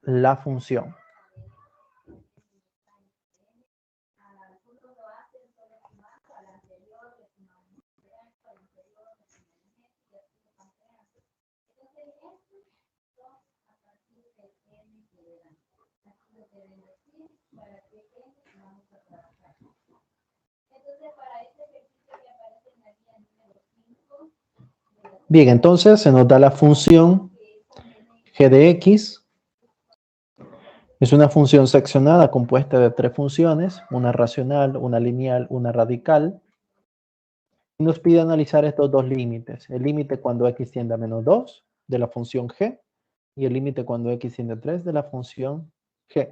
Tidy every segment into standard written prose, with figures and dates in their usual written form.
la función. Bien, entonces se nos da la función g de x. Es una función seccionada compuesta de tres funciones, una racional, una lineal, una radical. Y nos pide analizar estos dos límites. El límite cuando x tiende a menos 2 de la función g y el límite cuando x tiende a 3 de la función g.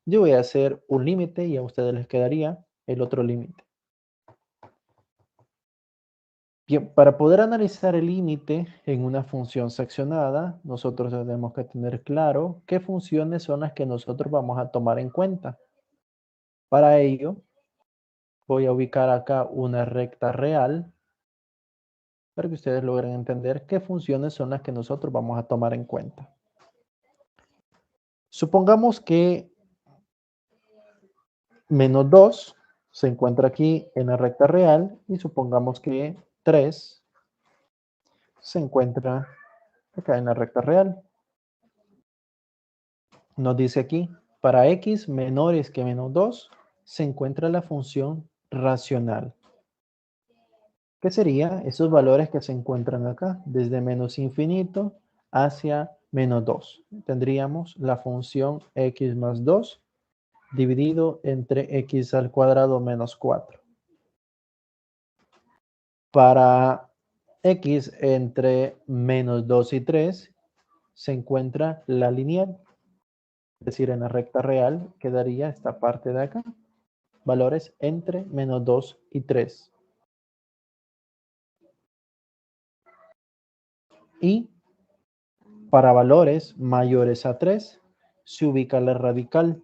Yo voy a hacer un límite y a ustedes les quedaría el otro límite. Bien, para poder analizar el límite en una función seccionada, nosotros tenemos que tener claro qué funciones son las que nosotros vamos a tomar en cuenta. Para ello, voy a ubicar acá una recta real para que ustedes logren entender qué funciones son las que nosotros vamos a tomar en cuenta. Supongamos que menos 2 se encuentra aquí en la recta real y supongamos que 3 se encuentra acá en la recta real. Nos dice aquí, para x menores que menos 2 se encuentra la función racional. ¿Qué sería? Esos valores que se encuentran acá, desde menos infinito hacia menos 2. Tendríamos la función x más 2 dividido entre x al cuadrado menos 4. Para x entre menos 2 y 3 se encuentra la lineal. Es decir, en la recta real quedaría esta parte de acá. Valores entre menos 2 y 3. Y para valores mayores a 3 se ubica la radical.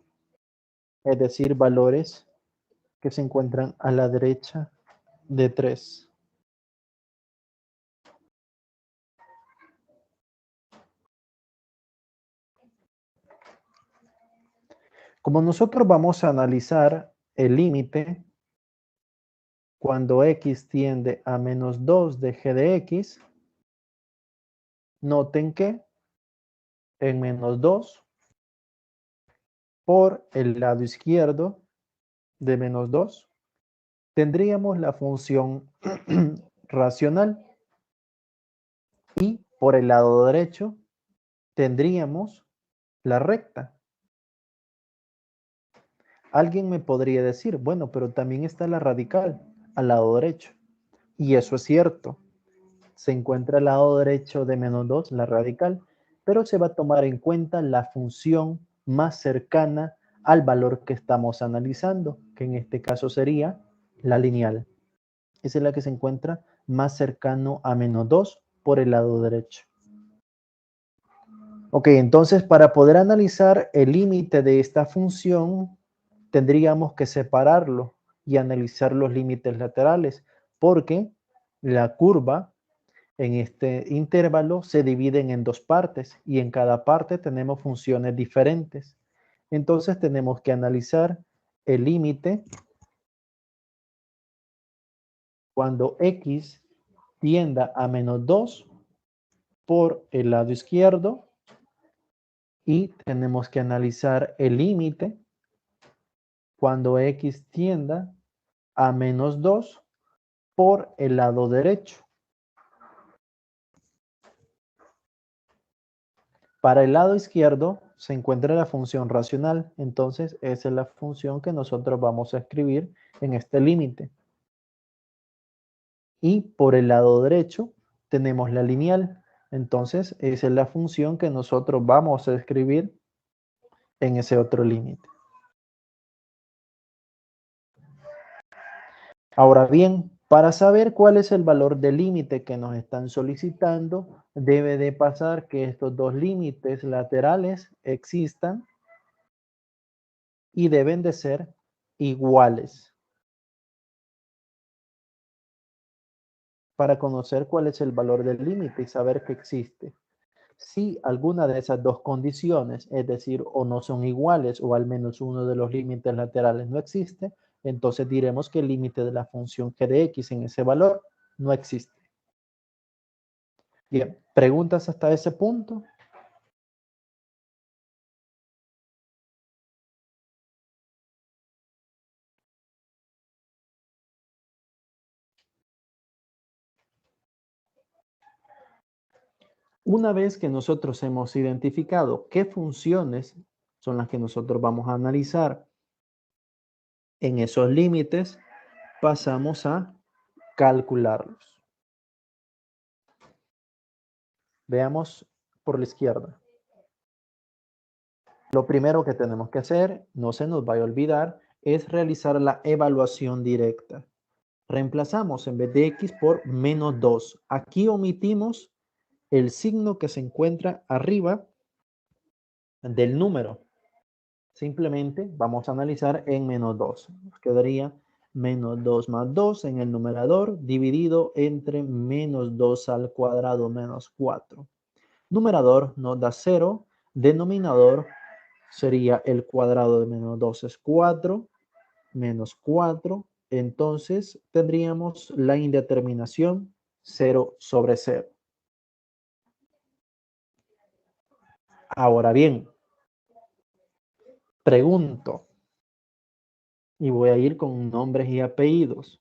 Es decir, valores que se encuentran a la derecha de 3. Como nosotros vamos a analizar el límite cuando x tiende a menos 2 de g de x, noten que en menos 2 por el lado izquierdo de menos 2 tendríamos la función racional y por el lado derecho tendríamos la recta. Alguien me podría decir, bueno, pero también está la radical al lado derecho. Y eso es cierto. Se encuentra al lado derecho de menos 2, la radical, pero se va a tomar en cuenta la función más cercana al valor que estamos analizando, que en este caso sería la lineal. Esa es la que se encuentra más cercano a menos 2 por el lado derecho. Ok, entonces para poder analizar el límite de esta función, tendríamos que separarlo y analizar los límites laterales, porque la curva en este intervalo se dividen en dos partes y en cada parte tenemos funciones diferentes. Entonces tenemos que analizar el límite cuando x tienda a menos 2 por el lado izquierdo y tenemos que analizar el límite cuando x tienda a menos 2 por el lado derecho. Para el lado izquierdo se encuentra la función racional, entonces esa es la función que nosotros vamos a escribir en este límite. Y por el lado derecho tenemos la lineal, entonces esa es la función que nosotros vamos a escribir en ese otro límite. Ahora bien, para saber cuál es el valor del límite que nos están solicitando, debe de pasar que estos dos límites laterales existan y deben de ser iguales. Para conocer cuál es el valor del límite y saber que existe. Si alguna de esas dos condiciones, es decir, o no son iguales o al menos uno de los límites laterales no existe, entonces diremos que el límite de la función g de x en ese valor no existe. Bien, ¿preguntas hasta ese punto? Una vez que nosotros hemos identificado qué funciones son las que nosotros vamos a analizar en esos límites, pasamos a calcularlos. Veamos por la izquierda. Lo primero que tenemos que hacer, no se nos vaya a olvidar, es realizar la evaluación directa. Reemplazamos en vez de x por menos 2. Aquí omitimos el signo que se encuentra arriba del número. Simplemente vamos a analizar en menos 2. Nos quedaría menos 2 más 2 en el numerador dividido entre menos 2 al cuadrado menos 4. Numerador nos da 0. Denominador sería el cuadrado de menos 2 es 4, menos 4. Entonces tendríamos la indeterminación 0 sobre 0. Ahora bien, pregunto, y voy a ir con nombres y apellidos.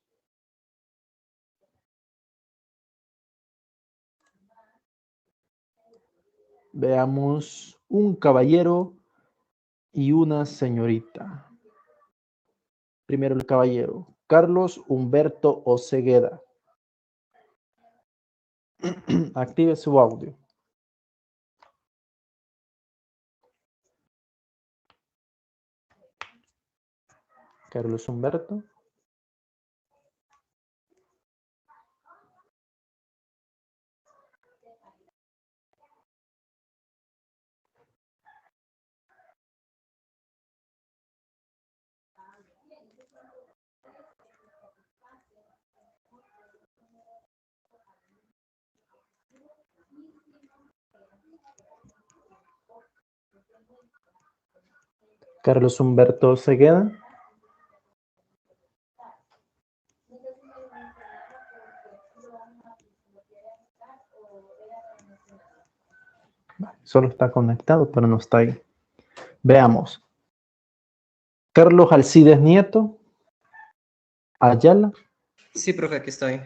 Veamos un caballero y una señorita. Primero el caballero, Carlos Humberto Osegueda. Active su audio. Carlos Humberto. Carlos Humberto Osegueda. Solo está conectado, pero no está ahí. Veamos. Carlos Alcides Nieto. Ayala. Sí, profe, aquí estoy.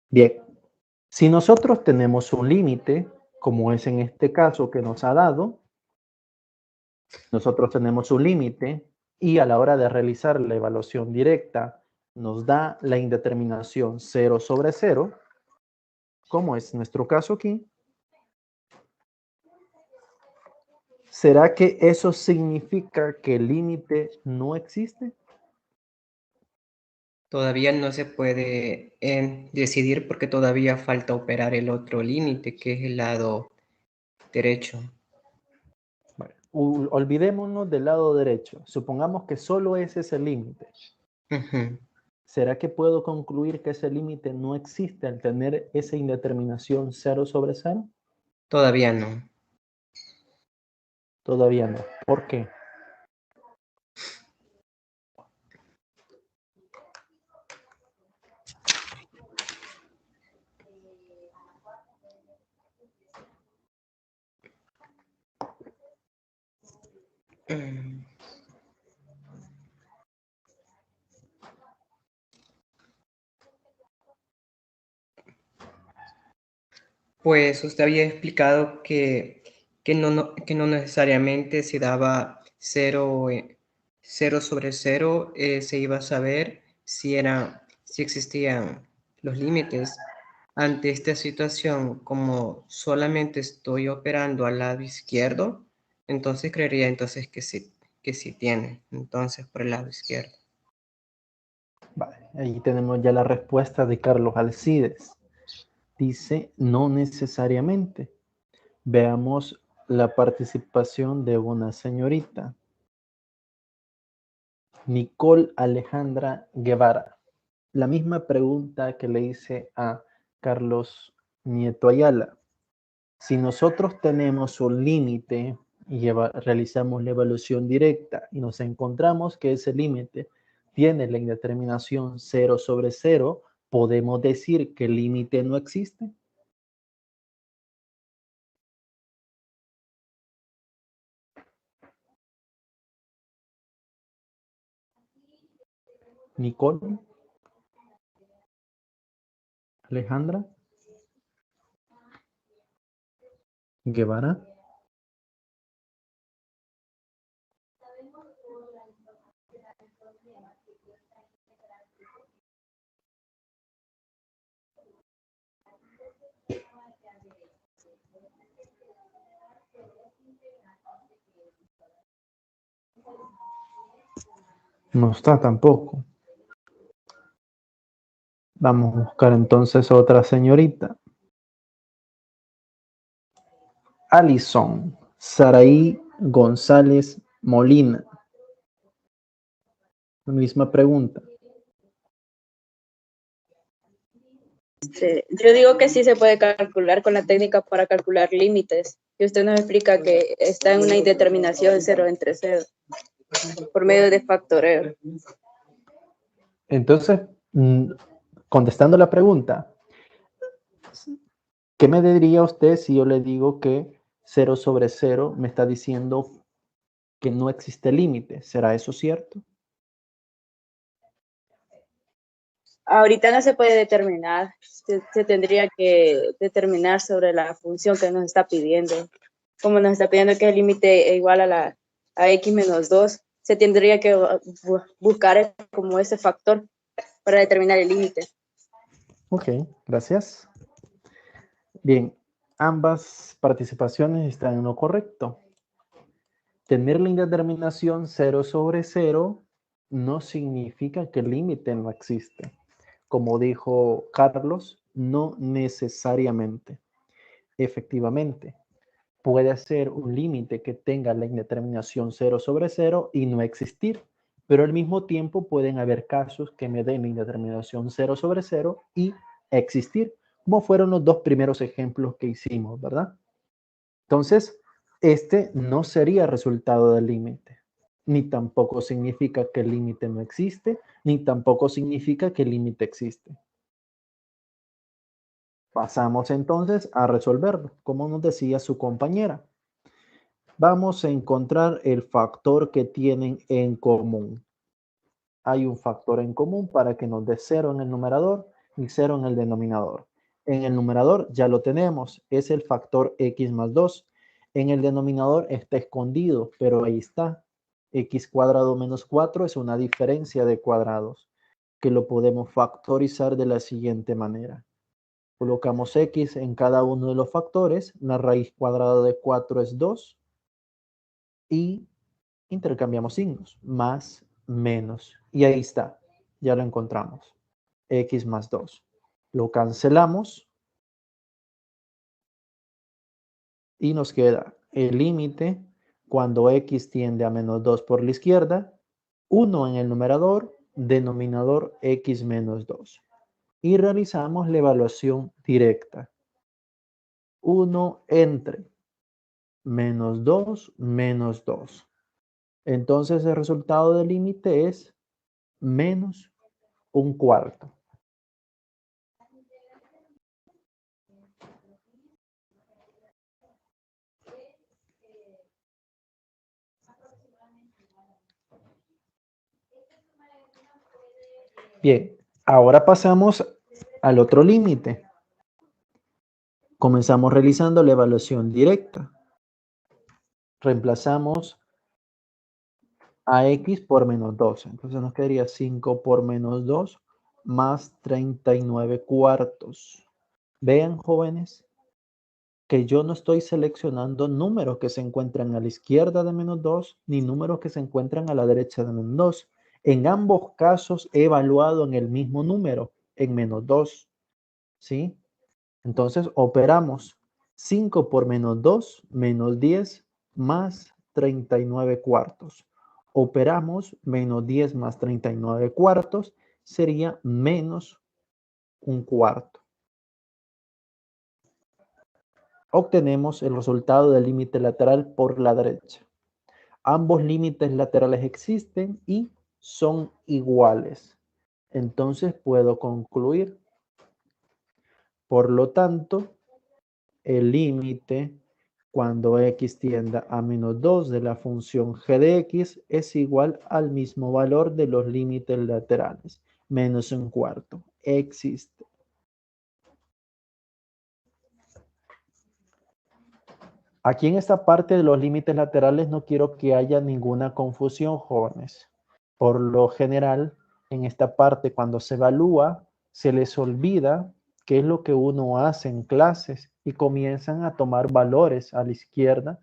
Bien. Si nosotros tenemos un límite, como es en este caso que nos ha dado, nosotros tenemos un límite y a la hora de realizar la evaluación directa nos da la indeterminación 0 sobre 0, como es nuestro caso aquí. ¿Será que eso significa que el límite no existe? Todavía no se puede decidir porque todavía falta operar el otro límite, que es el lado derecho. Bueno, olvidémonos del lado derecho. Supongamos que solo ese es el límite. Ujú. ¿Será que puedo concluir que ese límite no existe al tener esa indeterminación 0 sobre 0? Todavía no. Todavía no. ¿Por qué? Mm. Pues usted había explicado que no necesariamente se daba 0, 0 sobre 0, se iba a saber si existían los límites. Ante esta situación, como solamente estoy operando al lado izquierdo, entonces creería entonces que sí tiene, entonces por el lado izquierdo. Vale, ahí tenemos ya la respuesta de Carlos Alcides. Dice no necesariamente. Veamos la participación de una señorita. Nicole Alejandra Guevara. La misma pregunta que le hice a Carlos Nieto Ayala. Si nosotros tenemos un límite y realizamos la evaluación directa y nos encontramos que ese límite tiene la indeterminación 0 sobre 0, ¿podemos decir que el límite no existe? Nicole, Alejandra, Guevara. No está tampoco. Vamos a buscar entonces otra señorita. Alison Saraí González Molina. La misma pregunta. Yo digo que sí se puede calcular con la técnica para calcular límites. Y usted nos explica que está en una indeterminación 0 entre 0 por medio de factoreo. Entonces, contestando la pregunta, ¿qué me diría usted si yo le digo que 0 sobre 0 me está diciendo que no existe límite? ¿Será eso cierto? Ahorita no se puede determinar, se tendría que determinar sobre la función que nos está pidiendo. Como nos está pidiendo que el límite es igual a x menos 2, se tendría que buscar como ese factor para determinar el límite. Ok, gracias. Bien, ambas participaciones están en lo correcto. Tener la indeterminación 0 sobre 0 no significa que el límite no existe. Como dijo Carlos, no necesariamente. Efectivamente, puede ser un límite que tenga la indeterminación 0 sobre 0 y no existir, pero al mismo tiempo pueden haber casos que me den la indeterminación 0 sobre 0 y existir, como fueron los dos primeros ejemplos que hicimos, ¿verdad? Entonces, este no sería resultado del límite, ni tampoco significa que el límite no existe, ni tampoco significa que el límite existe. Pasamos entonces a resolverlo, como nos decía su compañera. Vamos a encontrar el factor que tienen en común. Hay un factor en común para que nos dé 0 en el numerador y 0 en el denominador. En el numerador ya lo tenemos, es el factor x más 2. En el denominador está escondido, pero ahí está. X cuadrado menos 4 es una diferencia de cuadrados, que lo podemos factorizar de la siguiente manera. Colocamos x en cada uno de los factores, la raíz cuadrada de 4 es 2 y intercambiamos signos, más, menos, y ahí está, ya lo encontramos, x más 2. Lo cancelamos y nos queda el límite cuando x tiende a menos 2 por la izquierda, 1 en el numerador, denominador x menos 2. Y realizamos la evaluación directa. 1 entre menos 2 menos 2. Entonces el resultado del límite es menos un cuarto. Bien, ahora pasamos al otro límite. Comenzamos realizando la evaluación directa. Reemplazamos a x por menos 2. Entonces nos quedaría 5 por menos 2 más 39 cuartos. Vean, jóvenes, que yo no estoy seleccionando números que se encuentran a la izquierda de menos 2 ni números que se encuentran a la derecha de menos 2. En ambos casos he evaluado en el mismo número, en menos 2. ¿Sí? Entonces operamos 5 por menos 2, menos 10, más 39 cuartos. Operamos menos 10 más 39 cuartos, sería menos un cuarto. obtenemos el resultado del límite lateral por la derecha. Ambos límites laterales existen y son iguales. Entonces puedo concluir, por lo tanto, el límite cuando x tienda a menos 2 de la función g de x es igual al mismo valor de los límites laterales, menos un cuarto. Existe. Aquí en esta parte de los límites laterales no quiero que haya ninguna confusión, jóvenes. Por lo general, en esta parte cuando se evalúa, se les olvida qué es lo que uno hace en clases y comienzan a tomar valores a la izquierda.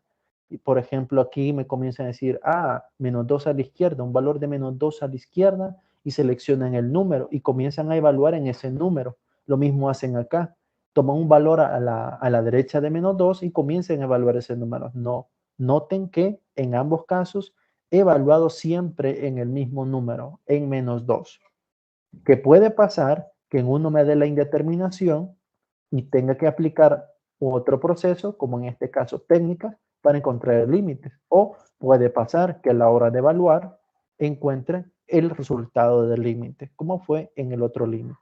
Y por ejemplo, aquí me comienzan a decir, menos 2 a la izquierda, un valor de menos 2 a la izquierda, y seleccionan el número y comienzan a evaluar en ese número. Lo mismo hacen acá. Toman un valor a la derecha de menos 2 y comiencen a evaluar ese número. No, noten que en ambos casos he evaluado siempre en el mismo número, en menos 2. Que puede pasar que en uno me dé la indeterminación y tenga que aplicar otro proceso, como en este caso técnica, para encontrar el límite. O puede pasar que a la hora de evaluar encuentre el resultado del límite, como fue en el otro límite.